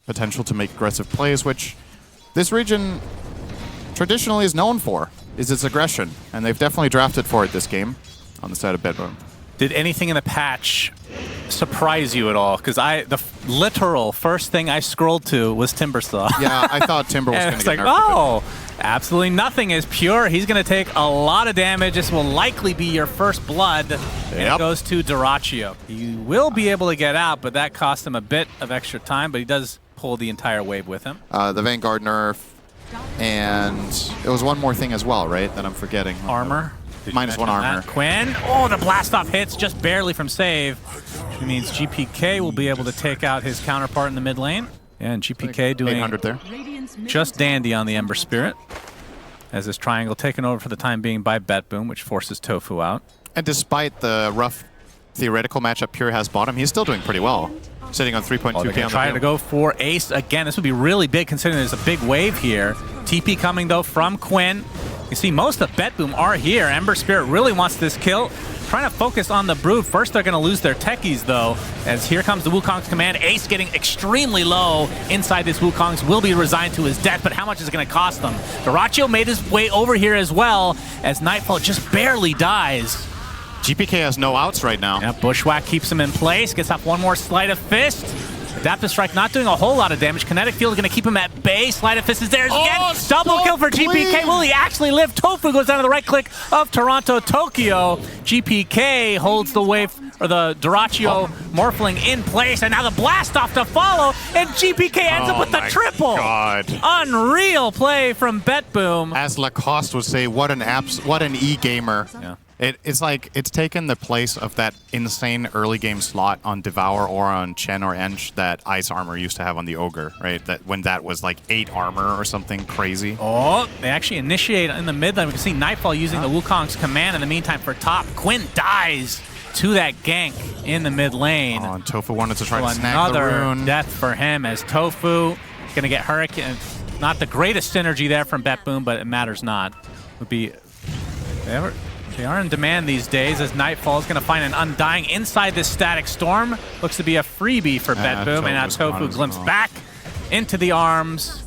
potential to make aggressive plays, which this region traditionally is known for, is its aggression. And they've definitely drafted for it this game on the side of BetBoom. Did anything in the patch surprise you at all? Because the literal first thing I scrolled to was Timbersaw. Yeah, I thought Timber was going to get like, nerfed. oh, absolutely nothing is pure. He's going to take a lot of damage. This will likely be your first blood. And it goes to Dyrachyo. He will be able to get out, but that cost him a bit of extra time, but he does pull the entire wave with him. The Vanguard nerf, and it was one more thing as well, right, that I'm forgetting. Armor. -1 armor. Quinn, oh, the blast off hits just barely from save. Which means GPK will be able to take out his counterpart in the mid lane. And GPK doing 800 there. Just dandy on the Ember Spirit. As this triangle taken over for the time being by BetBoom, which forces Tofu out. And despite the rough theoretical matchup Pure has bottom, he's still doing pretty well. Sitting on 3.2k on the trying to go for Ace again. This would be really big considering there's a big wave here. TP coming though from Quinn. You see most of BetBoom are here. Ember Spirit really wants this kill. Trying to focus on the Brood. First they're going to lose their techies though, as here comes the Wukong's command. Ace getting extremely low inside this Wukong's, will be resigned to his death, but how much is it going to cost them? Dyrachyo made his way over here as well, as Nightfall just barely dies. GPK has no outs right now. Yeah, Bushwhack keeps him in place, gets off one more Sleight of Fist. Adaptive Strike not doing a whole lot of damage. Kinetic Field is going to keep him at bay. Sleight of Fist is there again. Double kill for GPK. Will he actually live? Tofu goes down to the right click of Toronto Tokyo. GPK holds the wave, or the Dyrachyo Morphling in place, and now the blast off to follow, and GPK ends up with the triple. God. Unreal play from BetBoom. As Lacoste would say, what an e-gamer. Yeah. It's like, it's taken the place of that insane early game slot on Devour or on Chen or Ench that Ice Armor used to have on the Ogre, right? That when that was like 8 armor or something crazy. Oh, they actually initiate in the mid lane. We can see Nightfall using the Wukong's command in the meantime for top. Quinn dies to that gank in the mid lane. Oh, and Tofu wanted to try to snag the another rune. Death for him, as Tofu gonna get Hurricane. Not the greatest synergy there from BetBoom, but it matters not. Would be they are in demand these days, as Nightfall is going to find an Undying inside this Static Storm. Looks to be a freebie for BetBoom, and now Tofu glimpses back into the arms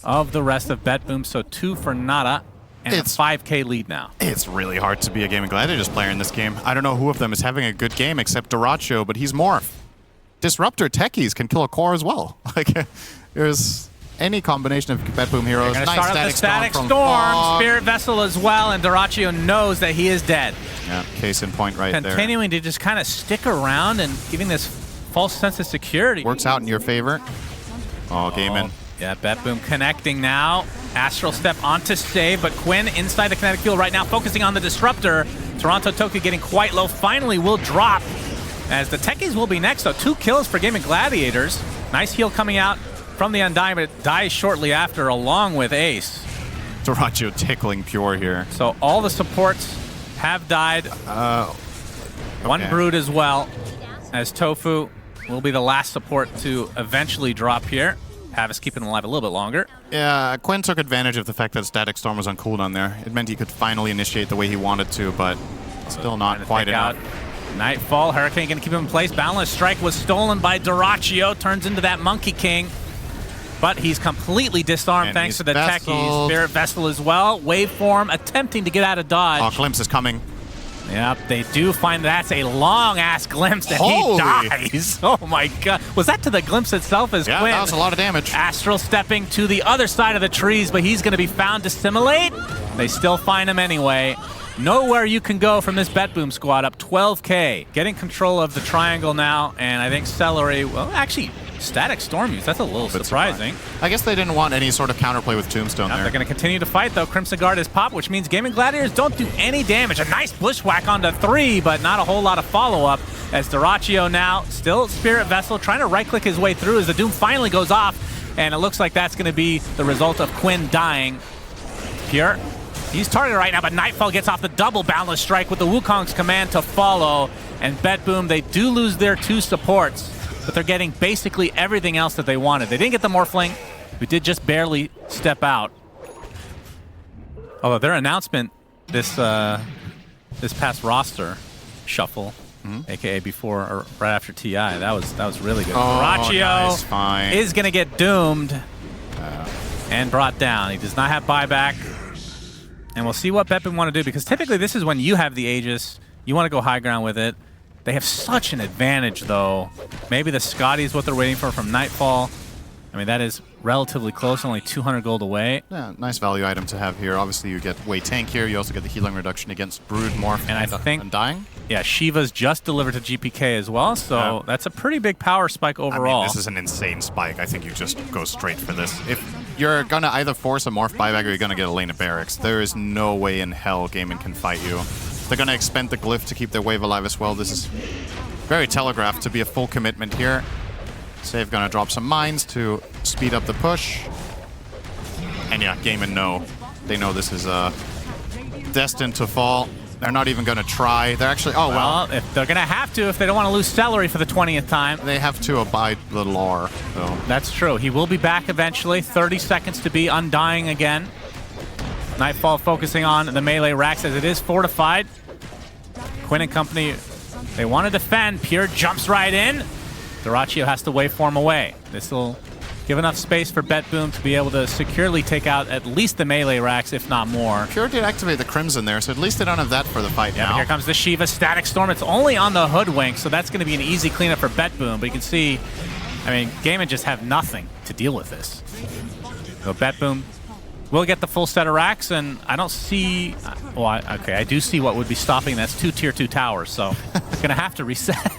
of the rest of BetBoom. So 2 for nada, and it's a 5k lead now. It's really hard to be a Gaming Gladiators player in this game. I don't know who of them is having a good game except Dyrachyo, but he's Morph. Disruptor techies can kill a core as well. Like, there's any combination of BetBoom heroes. Nice start up the Static Storm, Spirit Vessel as well, and Dyrachyo knows that he is dead. Yeah, case in point right there. Continuing to just kind of stick around and giving this false sense of security. Works out in your favor. Oh, Gaimin. Yeah, BetBoom connecting now. Astral Step onto save, but Quinn inside the kinetic field right now, focusing on the Disruptor. Toronto Tokyo getting quite low, finally will drop, as the techies will be next, though. 2 kills for Gaming Gladiators. Nice heal coming out from the Undying, but it dies shortly after, along with Ace. Dyrachyo tickling Pure here. So all the supports have died. One Brood as well, as Tofu will be the last support to eventually drop here. Havis keeping him alive a little bit longer. Yeah, Quinn took advantage of the fact that Static Storm was on cooldown there. It meant he could finally initiate the way he wanted to, but still not quite enough. Nightfall, Hurricane gonna keep him in place. Boundless Strike was stolen by Dyrachyo, turns into that Monkey King. But he's completely disarmed and thanks to the techies. Spirit Vessel as well. Waveform attempting to get out of dodge. Oh, Glimpse is coming. Yep, they do find that's a long-ass glimpse, and he dies. Oh my god. Was that to the glimpse itself as Quinn? Yeah, that was a lot of damage. Astral stepping to the other side of the trees, but he's going to be found to assimilate. They still find him anyway. Nowhere you can go from this BetBoom squad, up 12k. Getting control of the triangle now, and I think Celery, well, actually, Static Storm use. That's a little surprising. I guess they didn't want any sort of counterplay with Tombstone there. They're going to continue to fight, though. Crimson Guard is popped, which means Gaming Gladiators don't do any damage. A nice Bushwhack onto 3, but not a whole lot of follow-up, as Dyrachyo now, still Spirit Vessel, trying to right-click his way through as the Doom finally goes off, and it looks like that's going to be the result of Quinn dying. Pure, he's targeted right now, but Nightfall gets off the double Boundless Strike with the Wukong's command to follow, and BetBoom, they do lose their 2 supports, but they're getting basically everything else that they wanted. They didn't get the Morphling, who did just barely step out. Although their announcement this past roster shuffle aka before or right after TI. That was really good. Oh, Dyrachyo nice find. is going to get doomed and brought down. He does not have buyback. And we'll see what BetBoom want to do, because typically this is when you have the Aegis. You want to go high ground with it. They have such an advantage, though. Maybe the Scotty is what they're waiting for from Nightfall. I mean, that is relatively close, only 200 gold away. Yeah, nice value item to have here. Obviously, you get way tankier. You also get the healing reduction against Brood, Morph, And I think Undying. Yeah, Shiva's just delivered to GPK as well, so that's a pretty big power spike overall. I mean, this is an insane spike. I think you just go straight for this. If you're going to either force a Morph buyback or you're going to get a lane of barracks, there is no way in hell Gaimin can fight you. They're going to expend the glyph to keep their wave alive as well. This is very telegraphed to be a full commitment here. Save going to drop some mines to speed up the push. And yeah, Gaimin know. They know this is destined to fall. They're not even going to try. They're actually... Oh, well. If they're going to have to if they don't want to lose Celery for the 20th time. They have to abide the lore, though. That's true. He will be back eventually. 30 seconds to be Undying again. Nightfall focusing on the melee racks as it is fortified. Quinn and company, they want to defend. Pure jumps right in. Dyrachyo has to waveform away. This will give enough space for BetBoom to be able to securely take out at least the melee racks, if not more. Pure did activate the Crimson there, so at least they don't have that for the fight now. But here comes the Shiva Static Storm. It's only on the Hoodwink, so that's going to be an easy cleanup for BetBoom. But you can see, I mean, Gaimin just have nothing to deal with this. So BetBoom will get the full set of racks, and I don't see... Well, okay, I do see what would be stopping. That's 2 tier 2 towers, so it's going to have to reset.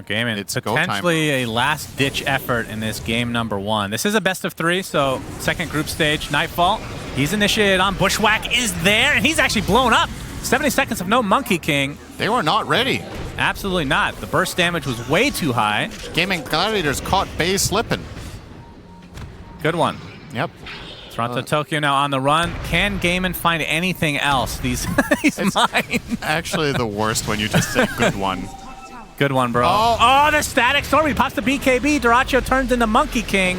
Gaimin, it's potentially a last-ditch effort in this game number 1. This is a best of 3, so second group stage, Nightfall. He's initiated on. Bushwhack is there, and he's actually blown up. 70 seconds of no Monkey King. They were not ready. Absolutely not. The burst damage was way too high. Gaimin Gladiators caught Bay slipping. Good one. Yep. Toronto Tokyo now on the run. Can Gaimin find anything else? These mine. Actually the worst when you just say good one. Good one, bro. Oh, the Static Storm. He pops the BKB. Dyrachyo turns into Monkey King.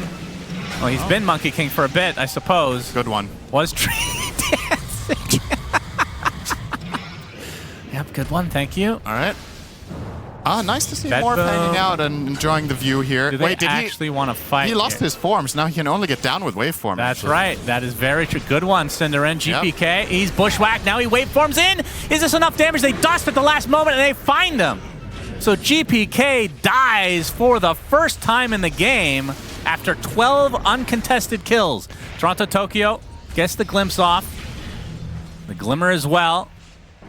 Well, he's been Monkey King for a bit, I suppose. Good one. Was tree dancing. Yep, good one. Thank you. All right. Nice to see Morph hanging out and enjoying the view here. Wait, did he actually want to fight? He lost his forms. Now he can only get down with waveform. That's right. That is very true. Good one, SyndereN. GPK. Yep. He's bushwhacked. Now he waveforms in. Is this enough damage? They dust at the last moment and they find him. So GPK dies for the first time in the game after 12 uncontested kills. Toronto Tokyo gets the glimpse off. The glimmer as well.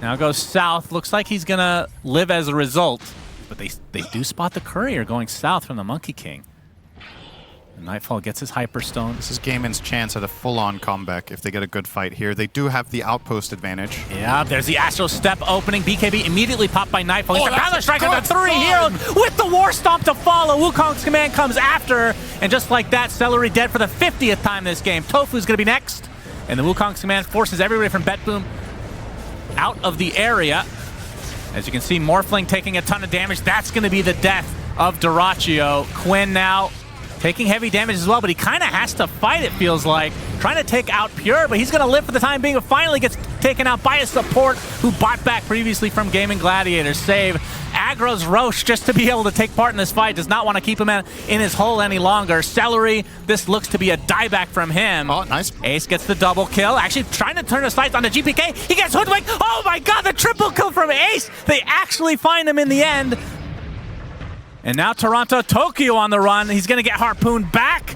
Now goes south. Looks like he's going to live as a result. But they do spot the courier going south from the Monkey King. And Nightfall gets his Hyperstone. This is Gaimin's chance at a full-on comeback if they get a good fight here. They do have the outpost advantage. Yeah, there's the Astral Step opening. BKB immediately popped by Nightfall. He's the Counter Strike on the 3 heroes with the War Stomp to follow. Wukong's command comes after. And just like that, Celery dead for the 50th time this game. Tofu's going to be next. And the Wukong's command forces everybody from BetBoom out of the area. As you can see, Morphling taking a ton of damage. That's going to be the death of Dyrachyo. Quinn now taking heavy damage as well, but he kind of has to fight, it feels like. Trying to take out Pure, but he's going to live for the time being, but finally gets taken out by a support who bought back previously from Gaimin Gladiators. Save aggro's Roche just to be able to take part in this fight. Does not want to keep him in his hole any longer. Celery, this looks to be a dieback from him. Oh, nice. Ace gets the double kill. Actually trying to turn his sights on the GPK. He gets hoodwinked. Oh my god, the triple kill from Ace. They actually find him in the end. And now Toronto Tokyo on the run. He's going to get harpooned back.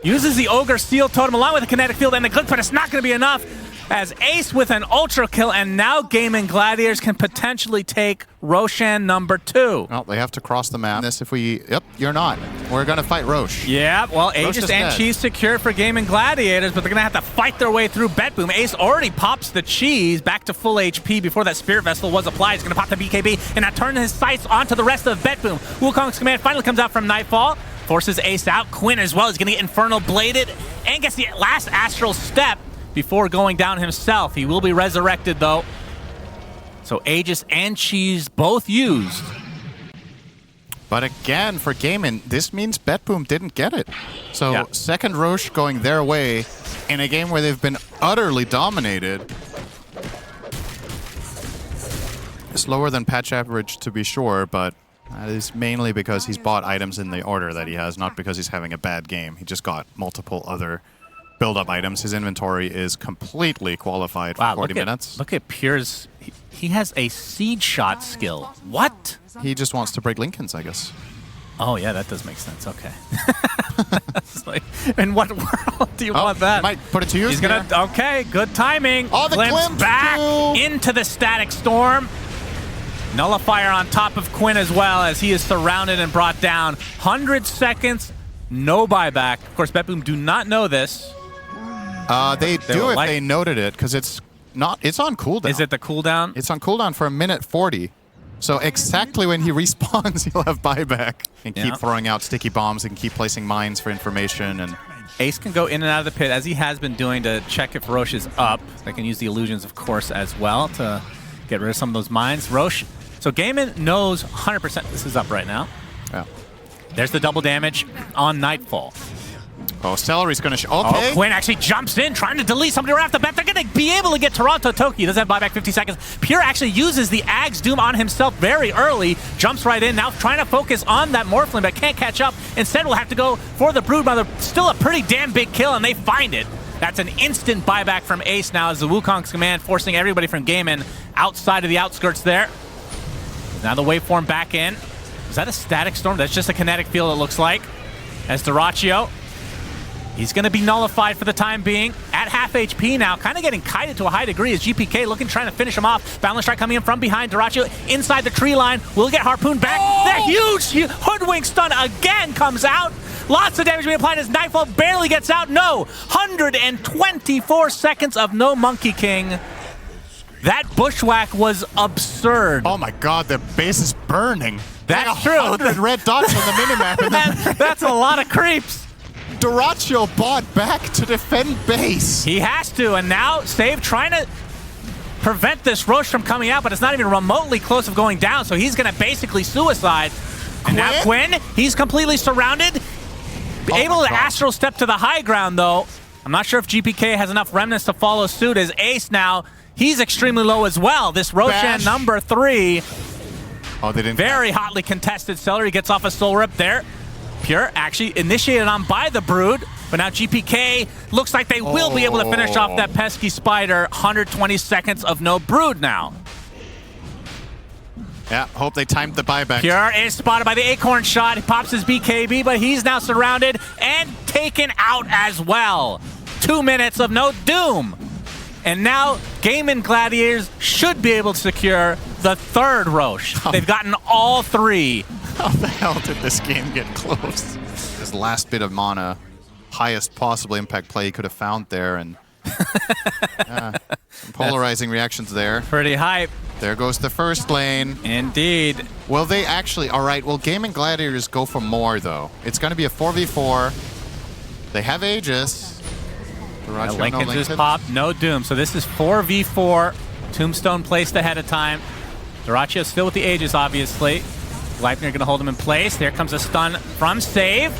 Uses the Ogre Steel Totem along with the Kinetic Field and the Glitch, but it's not going to be enough. As Ace with an Ultra Kill, and now Gaimin Gladiators can potentially take Roshan number 2. Well, they have to cross the map. This if we... Yep, you're not. We're going to fight Roche. Yeah, well, Aegis and Cheese secure for Gaimin Gladiators, but they're going to have to fight their way through BetBoom. Ace already pops the Cheese back to full HP before that Spirit Vessel was applied. He's going to pop the BKB and now turn his sights onto the rest of BetBoom. Wukong's command finally comes out from Nightfall. Forces Ace out. Quinn as well is going to get Infernal Bladed and gets the last Astral Step before going down himself. He will be resurrected, though. So Aegis and Cheese both used. But again, for Gaimin, this means BetBoom didn't get it. So second Roche going their way in a game where they've been utterly dominated. Slower than patch average to be sure, but that is mainly because he's bought items in the order that he has, not because he's having a bad game. He just got multiple other build-up items. His inventory is completely qualified for 40 minutes. Look at Pure's... He has a seed shot skill. What? He just wants to break Lincolns, I guess. Oh, yeah, that does make sense. Okay. Like, in what world do you want that? Might put it to use. He's going to... Okay, good timing. Oh, the glimpse back too. into the static storm. Nullifier on top of Quinn as well as he is surrounded and brought down. 100 seconds, no buyback. Of course, BetBoom do not know this. They do if they noted it, because it's on cooldown. Is it the cooldown? It's on cooldown for 1:40. So exactly when he respawns, he'll have buyback. And keep throwing out sticky bombs and keep placing mines for information. And Ace can go in and out of the pit, as he has been doing, to check if Roche is up. They can use the illusions, of course, as well to get rid of some of those mines. Roche, so Gaimin knows 100% this is up right now. Yeah. There's the double damage on Nightfall. Oh, Celery's going to... Okay. Oh, Quinn actually jumps in, trying to delete somebody right off the bat. They're going to be able to get Toronto Toki. He doesn't have buyback 50 seconds. Pure actually uses the Ag's Doom on himself very early. Jumps right in, now trying to focus on that Morphling, but can't catch up. Instead, we'll have to go for the Broodmother. Still a pretty damn big kill, and they find it. That's an instant buyback from Ace now as the Wukong's command, forcing everybody from Gaimin outside of the outskirts there. Now the waveform back in. Is that a static storm? That's just a kinetic field, it looks like. As Dyrachyo, he's going to be nullified for the time being. At half HP now, kind of getting kited to a high degree as GPK looking, trying to finish him off. Balance strike coming in from behind. Dyrachyo inside the tree line. Will get harpooned back. Oh! That huge hoodwink stun again comes out. Lots of damage being applied as Nightfall barely gets out. No, 124 seconds of no Monkey King. That bushwhack was absurd. Oh my god, the base is burning. That's like true. 100 red dots on the minimap. That's a lot of creeps. Dyrachyo bought back to defend base. He has to, and now Save trying to prevent this Roche from coming out, but it's not even remotely close of going down, so he's going to basically suicide. And now Quinn, he's completely surrounded. Able to astral step to the high ground, though. I'm not sure if GPK has enough remnants to follow suit as Ace now. He's extremely low as well. This Roshan number 3. Oh, they didn't. Very hotly contested. Celery gets off a soul rip there. Pure actually initiated on by the Brood, but now GPK looks like they will be able to finish off that pesky spider. 120 seconds of no Brood now. Yeah, hope they timed the buyback. Pure is spotted by the Acorn shot. He pops his BKB, but he's now surrounded and taken out as well. 2 minutes of no Doom. And now Gaimin Gladiators should be able to secure the 3rd Roche. They've gotten all 3. How the hell did this game get close? This last bit of mana, highest possible impact play he could have found there, and some polarizing reactions there. Pretty hype. There goes the first lane. Indeed. Will they actually... All right, will Gaimin Gladiators go for more, though? It's going to be a 4v4. They have Aegis. Lincoln just popped, no Doom. So this is 4v4. Tombstone placed ahead of time. Dyrachyo still with the Aegis, obviously. Gleipnir going to hold him in place. There comes a stun from Save.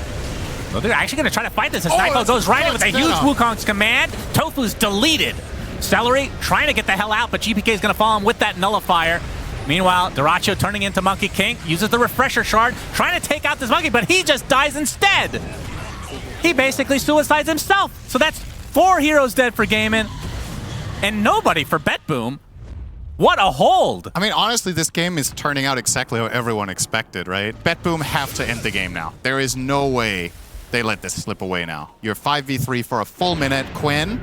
Well, they're actually going to try to fight this as Nightfall goes right in with a huge Wukong's command. Tofu's deleted. Celery trying to get the hell out, but GPK is going to follow him with that nullifier. Meanwhile, Dyrachyo turning into Monkey King, uses the Refresher Shard, trying to take out this monkey, but he just dies instead. He basically suicides himself. So that's 4 heroes dead for Gaimin, and nobody for BetBoom. What a hold! I mean, honestly, this game is turning out exactly how everyone expected, right? BetBoom have to end the game now. There is no way they let this slip away now. You're 5v3 for a full minute. Quinn.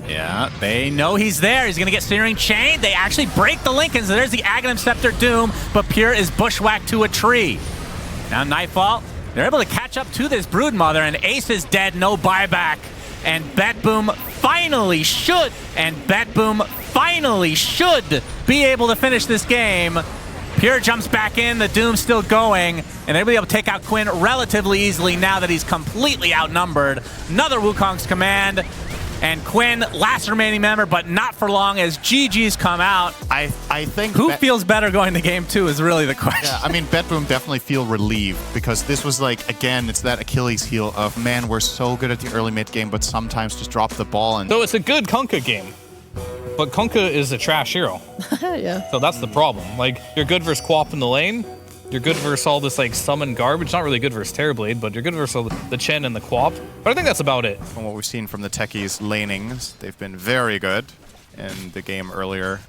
Yeah, they know he's there. He's going to get Searing Chain. They actually break the Lincoln, so there's the Aghanim Scepter Doom, but Pure is bushwhacked to a tree. Now Nightfall, they're able to catch up to this Broodmother, and Ace is dead, no buyback. And BetBoom finally should be able to finish this game. Pure jumps back in, the Doom's still going, and they'll be able to take out Quinn relatively easily now that he's completely outnumbered. Another Wukong's command, and Quinn, last remaining member, but not for long as GG's come out. I think... Who feels better going to game 2 is really the question. Yeah, I mean, BetBoom definitely feel relieved because this was like, again, it's that Achilles heel of, man, we're so good at the early mid game, but sometimes just drop the ball. And so it's a good Conquer game. but Kunkka is a trash hero. Yeah. So that's the problem. Like, you're good versus Quap in the lane. You're good versus all this, like, summon garbage. Not really good versus Terrorblade, but you're good versus all the Chen and the Quap. But I think that's about it. From what we've seen from the techies lanings, they've been very good in the game earlier.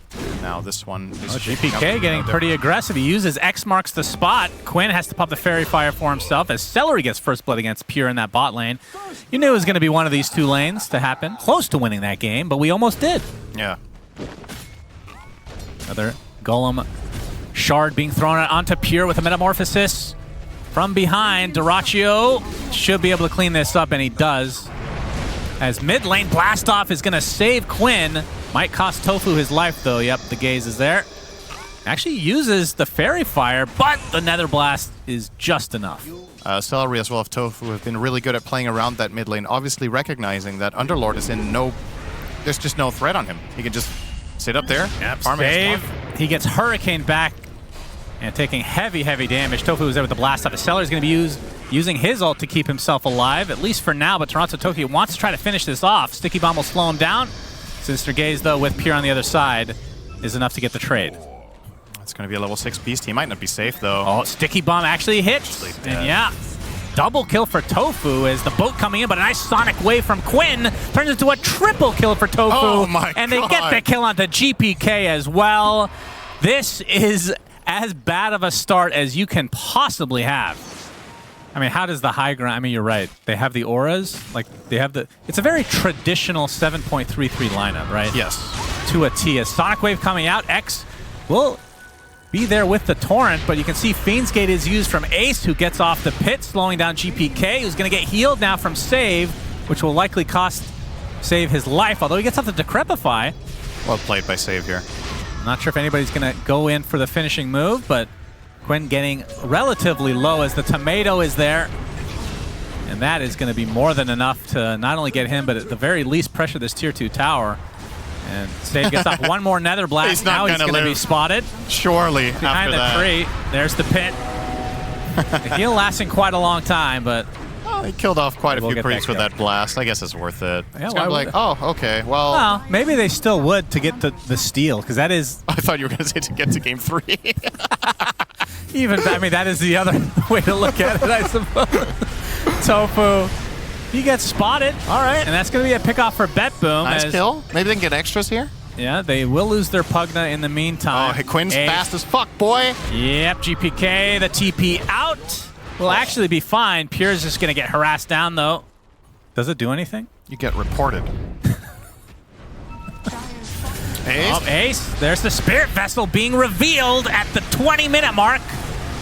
Now this one is GPK getting pretty aggressive. He uses X marks the spot. Quinn has to pop the Fairy Fire for himself as Celery gets first blood against Pure in that bot lane. You knew it was going to be one of these two lanes to happen. Close to winning that game, but we almost did. Yeah. Another Golem Shard being thrown onto Pure with a Metamorphosis. From behind, Dyrachyo should be able to clean this up, and he does. As mid lane Blastoff is going to save Quinn. Might cost Tofu his life, though. Yep, the gaze is there. Actually uses the Fairy Fire, but the Nether Blast is just enough. Celery as well as Tofu have been really good at playing around that mid lane, obviously recognizing that Underlord is in there's just no threat on him. He can just sit up there, farm save. He gets Hurricane back and taking heavy, heavy damage. Tofu is there with the blast off. Celery is going to be using his ult to keep himself alive, at least for now, but Toronto Tokyo wants to try to finish this off. Sticky Bomb will slow him down. Sinister Gaze, though, with Pure on the other side, is enough to get the trade. It's going to be a level 6 beast. He might not be safe, though. Oh, Sticky Bomb actually hits. And yeah, double kill for Tofu as the boat coming in, but a nice Sonic Wave from Quinn turns into a triple kill for Tofu. Oh my and they get the kill onto GPK as well. This is as bad of a start as you can possibly have. I mean, how does the high ground... I mean, you're right. They have the auras. Like, they have the... It's a very traditional 7.33 lineup, right? Yes. To a T. As Sonic Wave coming out, X will be there with the Torrent, but you can see Fiend's Gate is used from Ace, who gets off the pit, slowing down GPK, who's going to get healed now from Save, which will likely cost Save his life, although he gets off the Decrepify. Well played by Save here. I'm not sure if anybody's going to go in for the finishing move, but Quinn getting relatively low as the tomato is there. And that is going to be more than enough to not only get him, but at the very least pressure this tier 2 tower. And Save gets off one more Nether Blast. Now he's going to be spotted. Surely behind after the tree. There's the pit. The heal lasting quite a long time, but... Oh, he killed off quite a few creeps with that blast. I guess it's worth it. Yeah, it's kind of like, oh, okay, well... Well, maybe they still would to get the steal, because that is... I thought you were going to say to get to game 3. Even, I mean, that is the other way to look at it, I suppose. Tofu, he gets spotted. All right. And that's going to be a pickoff for BetBoom. Nice kill. Maybe they can get extras here. Yeah, they will lose their Pugna in the meantime. Oh, hey, Quinn's fast as fuck, boy. Yep, GPK, the TP out. Will actually be fine. Pure's just going to get harassed down, though. Does it do anything? You get reported. Ace. Oh, Ace. There's the Spirit Vessel being revealed at the 20-minute mark.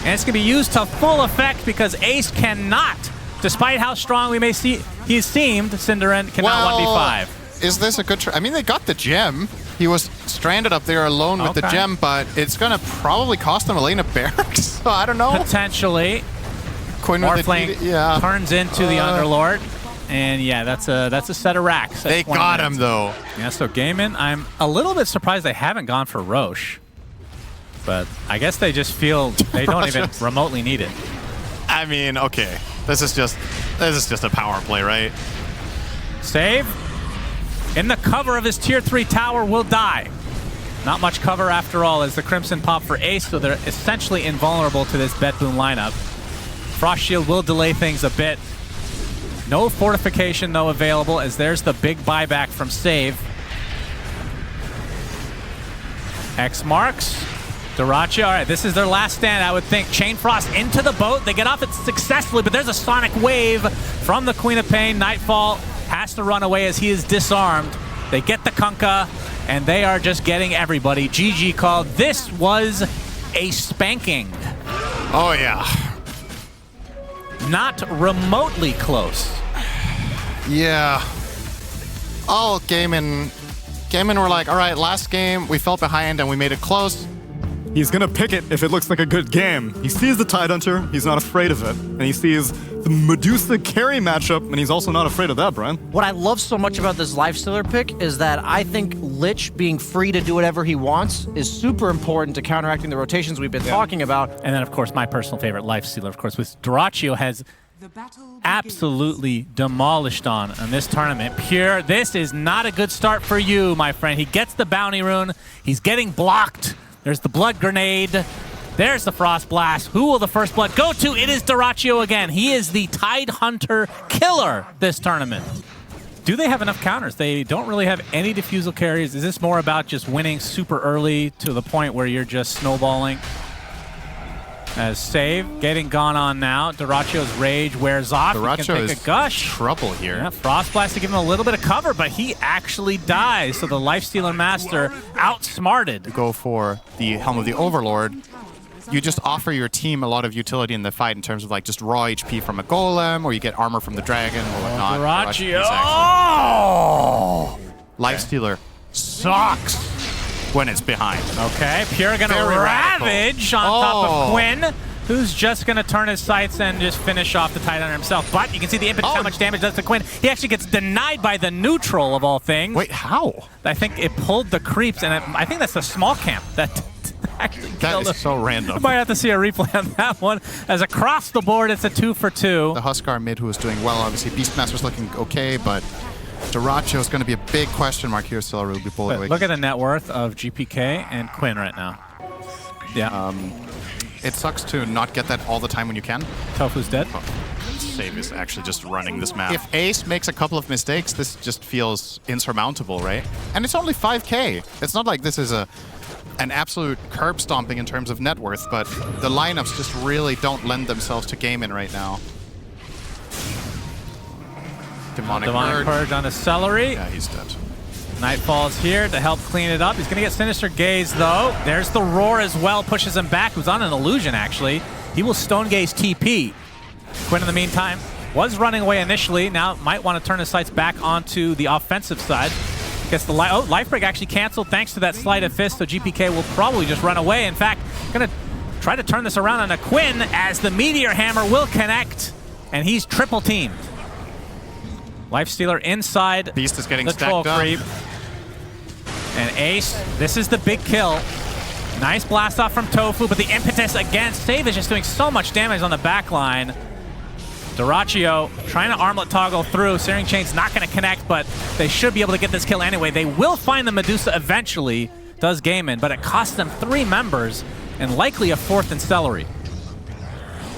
And it's going to be used to full effect because Ace cannot, despite how strong we may see he's seemed, SyndereN cannot 1v5. Is this a good I mean, they got the gem. He was stranded up there alone with the gem, but it's going to probably cost them a lane of barracks. So I don't know. Potentially. Quinn Morphling turns into the Underlord. And yeah, that's a set of racks. They got him, though. Yeah, so Gaimin, I'm a little bit surprised they haven't gone for Roche. But I guess they just feel they don't even remotely need it. I mean, okay. This is just a power play, right? Save. In the cover of his tier 3 tower will die. Not much cover after all as the Crimson pop for Ace, so they're essentially invulnerable to this BetBoom lineup. Frost Shield will delay things a bit. No fortification, though, available, as there's the big buyback from Save. X marks. Dyrachyo, all right, this is their last stand, I would think. Chain Frost into the boat. They get off it successfully, but there's a Sonic Wave from the Queen of Pain. Nightfall has to run away as he is disarmed. They get the Kunkka, and they are just getting everybody. GG called. This was a spanking. Oh, yeah. Not remotely close. Yeah. Oh, Gaimin were like, all right, last game, we fell behind and we made it close. He's gonna pick it if it looks like a good game. He sees the Tidehunter, he's not afraid of it. And he sees the Medusa carry matchup, and he's also not afraid of that, Brian. What I love so much about this Lifestealer pick is that I think Lich being free to do whatever he wants is super important to counteracting the rotations we've been talking about. And then, of course, my personal favorite, Lifestealer, of course, with Dyrachyo has absolutely demolished on this tournament. Pure, this is not a good start for you, my friend. He gets the bounty rune. He's getting blocked. There's the blood grenade. There's the Frost Blast. Who will the first blood go to? It is Dyrachyo again. He is the Tide Hunter killer this tournament. Do they have enough counters? They don't really have any defusal carries. Is this more about just winning super early to the point where you're just snowballing? As save getting gone on now. Dyrachyo's rage wears off. He can take a gush. Trouble here. Yeah, Frost Blast to give him a little bit of cover, but he actually dies. So the Lifestealer Master outsmarted. Go for the Helm of the Overlord. You just offer your team a lot of utility in the fight in terms of like just raw HP from a golem, or you get armor from the dragon or whatnot. Dyrachyo. Oh! Lifestealer sucks when it's behind. Okay, Pure gonna Very ravage radical. on top of Quinn, who's just gonna turn his sights and just finish off the Tide Hunter himself. But you can see the impetus, how much damage does to Quinn. He actually gets denied by the neutral of all things. Wait, how? I think it pulled the creeps, and I think that's the small camp that actually That killed is him. so random. We might have to see a replay on that one, as across the board it's a 2 for 2. The Huskar mid, who is doing well, obviously. Beastmaster's looking okay, but Dyrachyo is going to be a big question mark here still, Ruby Bullet. Look at the net worth of GPK and Quinn right now. Yeah. It sucks to not get that all the time when you can. Tofu's dead. Save is actually just running this map. If Ace makes a couple of mistakes, this just feels insurmountable, right? And it's only 5k. It's not like this is an absolute curb stomping in terms of net worth, but the lineups just really don't lend themselves to Gaimin right now. Demonic Purge on the Celery. Yeah, he's dead. Nightfall's here to help clean it up. He's going to get Sinister Gaze, though. There's the Roar as well, pushes him back. Who's on an illusion, actually. He will Stone Gaze TP. Quinn, in the meantime, was running away initially. Now might want to turn his sights back onto the offensive side. Gets the life break actually canceled thanks to that Sleight of Fist, so GPK will probably just run away. In fact, going to try to turn this around on a Quinn as the Meteor Hammer will connect, and he's triple teamed. Lifestealer inside Beast is getting the troll stacked up. creep. And Ace, this is the big kill. Nice blast off from Tofu, but the impetus against Save is just doing so much damage on the back line. Dyrachyo trying to armlet toggle through. Searing Chain's not going to connect, but they should be able to get this kill anyway. They will find the Medusa eventually, does Gaimin, but it costs them 3 members and likely a 4th in Celery.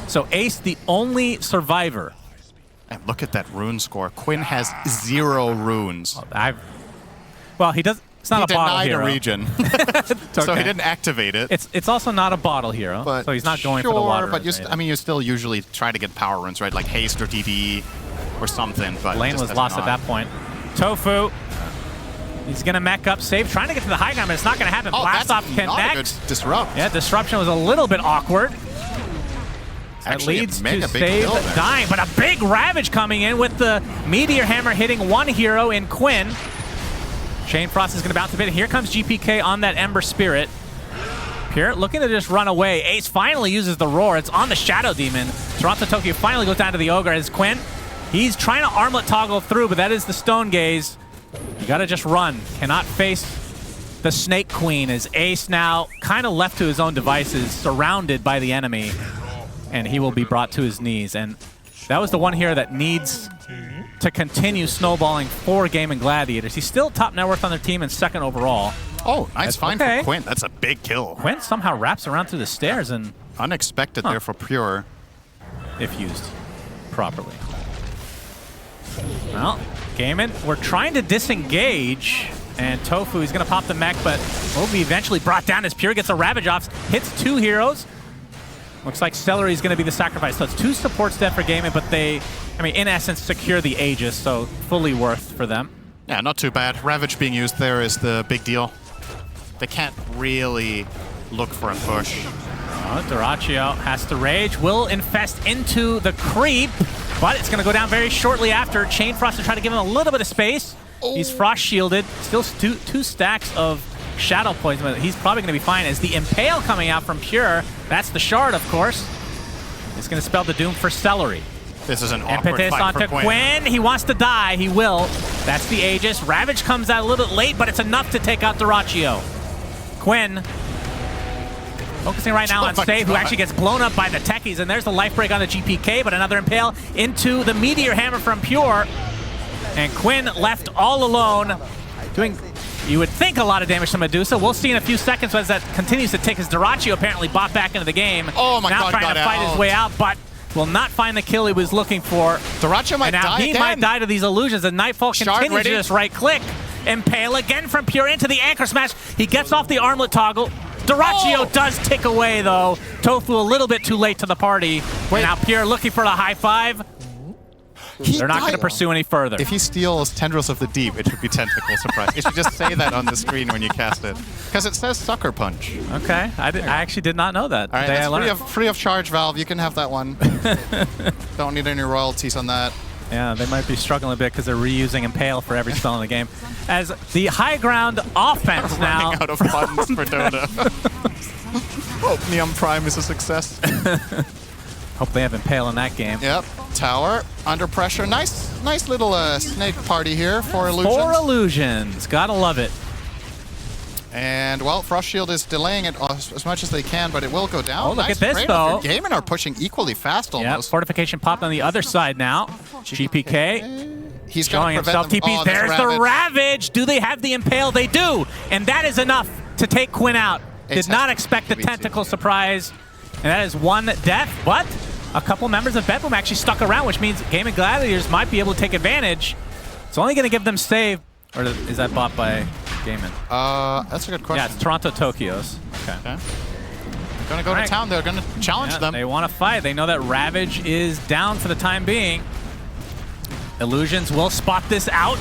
So Ace, the only survivor. And look at that rune score. Quinn has 0 runes. Well, he does. It's not a bottle He hero. denied a region, Okay. so he didn't activate it. It's also not a bottle hero, But so he's not going for the water. But you still usually try to get power runes, right? Like haste or DD or something. But Lane was lost at that point. Tofu, he's gonna mech up, Save, trying to get to the high ground, but it's not gonna happen. Blast off connects. Disrupt. Yeah, disruption was a little bit awkward. That Actually, leads a mega to big Save kill there. dying, but a big Ravage coming in with the Meteor Hammer hitting one hero in Quinn. Chain Frost is going to bounce a bit. Here comes GPK on that Ember Spirit. Pure looking to just run away. Ace finally uses the Roar. It's on the Shadow Demon. Toronto Tokyo finally goes down to the Ogre as Quinn. He's trying to armlet toggle through, but that is the Stone Gaze. You got to just run. Cannot face the Snake Queen as Ace now kind of left to his own devices, surrounded by the enemy, and he will be brought to his knees. And that was the one here that needs to continue snowballing for Gaimin Gladiators. He's still top net worth on their team and 2nd overall. Oh, nice find okay. for Quinn. That's a big kill. Quinn somehow wraps around through the stairs and Unexpected there for Pure. if used properly. Well, Gaimin, we're trying to disengage, and Tofu is going to pop the mech, but will be eventually brought down as Pure gets a Ravage off, hits 2 heroes. Looks like Celery is going to be the sacrifice. So it's 2 supports dead for Gaimin, but they, I mean, in essence, secure the Aegis, so fully worth for them. Yeah, not too bad. Ravage being used there is the big deal. They can't really look for a push. Dyrachyo has to rage, will infest into the creep, but it's going to go down very shortly after. Chain Frost to try to give him a little bit of space. He's frost shielded. Still 2 stacks of Shadow Poison, but he's probably going to be fine as the Impale coming out from Pure. That's the shard, of course. It's going to spell the doom for Celery. This is an awkward Impetus fight onto for Quinn. He wants to die. He will. That's the Aegis. Ravage comes out a little bit late, but it's enough to take out Dyrachyo. Quinn Focusing right now Oh on my Save, who God. actually gets blown up by the techies, and there's the life break on the GPK, but another impale into the Meteor Hammer from Pure. And Quinn left all alone, doing, you would think, a lot of damage to Medusa. We'll see in a few seconds as that continues to take his Dyrachyo apparently bought back into the game. Oh my now God, trying got to fight his out. way out, but will not find the kill he was looking for. Dyrachyo might And now die he again. might die to these illusions, and Nightfall Shard continues to ready. just right-click. Impale again from Pure into the Anchor Smash. He gets off the armlet toggle. Dyrachyo does tick away, though. Tofu a little bit too late to the party. Wait. Now Pure looking for the high five. They're not going to died. pursue any further. If he steals Tendrils of the Deep, it should be Tentacle Surprise. It should just say that on the screen when you cast it. Because it says Sucker Punch. Okay, I actually did not know that. All right, Today I that's learned. free of charge, Valve. You can have that one. Don't need any royalties on that. Yeah, they might be struggling a bit because they're reusing Impale for every spell in the game. As the high ground offense now. Running out of funds for Dota. Hope Neon Prime is a success. Hope they have Impale in that game. Yep. Tower under pressure. Nice little snake party here for Illusions. 4 illusions. Gotta love it. And, well, Frost Shield is delaying it as much as they can, but it will go down. Oh, look Nice at this, trade-off though. here. Gaimin are pushing equally fast Yeah, almost. fortification popped on the other side now. GPK He's going showing to himself prevent them. TP. Oh, There's the Ravage. Do they have the Impale? They do. And that is enough to take Quinn out. It's Did not has expect the to be two. Tentacle Surprise. And that is 1 death. But a couple members of BetBoom actually stuck around, which means Gaimin Gladiators might be able to take advantage. It's only going to give them save. Or is that bought by Gaimin? That's a good question. Yeah, it's Toronto Tokyos. Okay. Okay. They're going to go to town. They're going to challenge Yeah, them. They want to fight. They know that Ravage is down for the time being. Illusions will spot this out.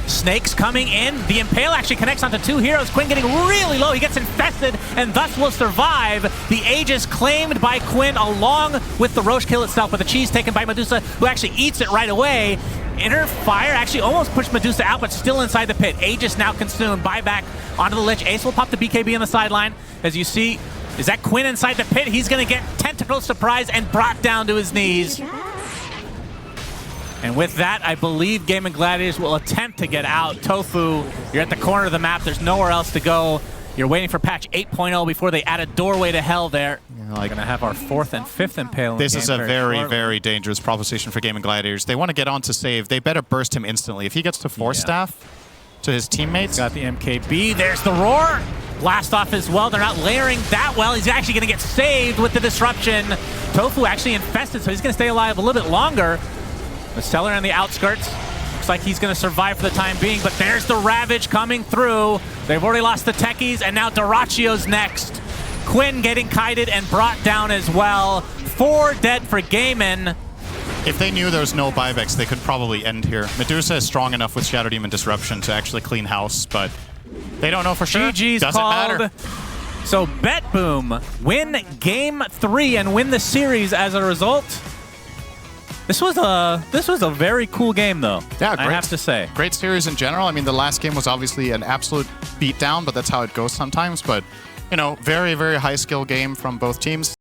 Snakes coming in. The Impale actually connects onto 2 heroes. Quinn getting really low. He gets infested and thus will survive. The Aegis claimed by Quinn along with the Roche kill itself, but the cheese taken by Medusa, who actually eats it right away. Inner Fire actually almost pushed Medusa out, but still inside the pit. Aegis now consumed. Buyback onto the Lich. Ace will pop the BKB on the sideline. As you see, is that Quinn inside the pit? He's going to get Tentacle Surprise and brought down to his knees. And with that, I believe Gaimin Gladiators will attempt to get out. Tofu, you're at the corner of the map. There's nowhere else to go. You're waiting for patch 8.0 before they add a doorway to hell there. Yeah, We're going to have our 4th and 5th Impale in This the is game a very, shortly. very dangerous proposition for Gaimin Gladiators. They want to get on to save. They better burst him instantly. If he gets to 4 staff to his teammates. Got the MKB. There's the roar. Blast off as well. They're not layering that well. He's actually going to get saved with the disruption. Tofu actually infested, so he's going to stay alive a little bit longer. The SyndereN on the outskirts. Looks like he's going to survive for the time being, but there's the Ravage coming through. They've already lost the techies, and now Dyrachyo's next. Quinn getting kited and brought down as well. 4 dead for Gaimin. If they knew there was no buybacks, they could probably end here. Medusa is strong enough with Shadow Demon Disruption to actually clean house, but they don't know for sure. GG's Doesn't called. matter. So BetBoom win Game 3 and win the series as a result. This was a very cool game, though. Yeah, I have to say. Great series in general. I mean, the last game was obviously an absolute beatdown, but that's how it goes sometimes. But, you know, very, very high skill game from both teams.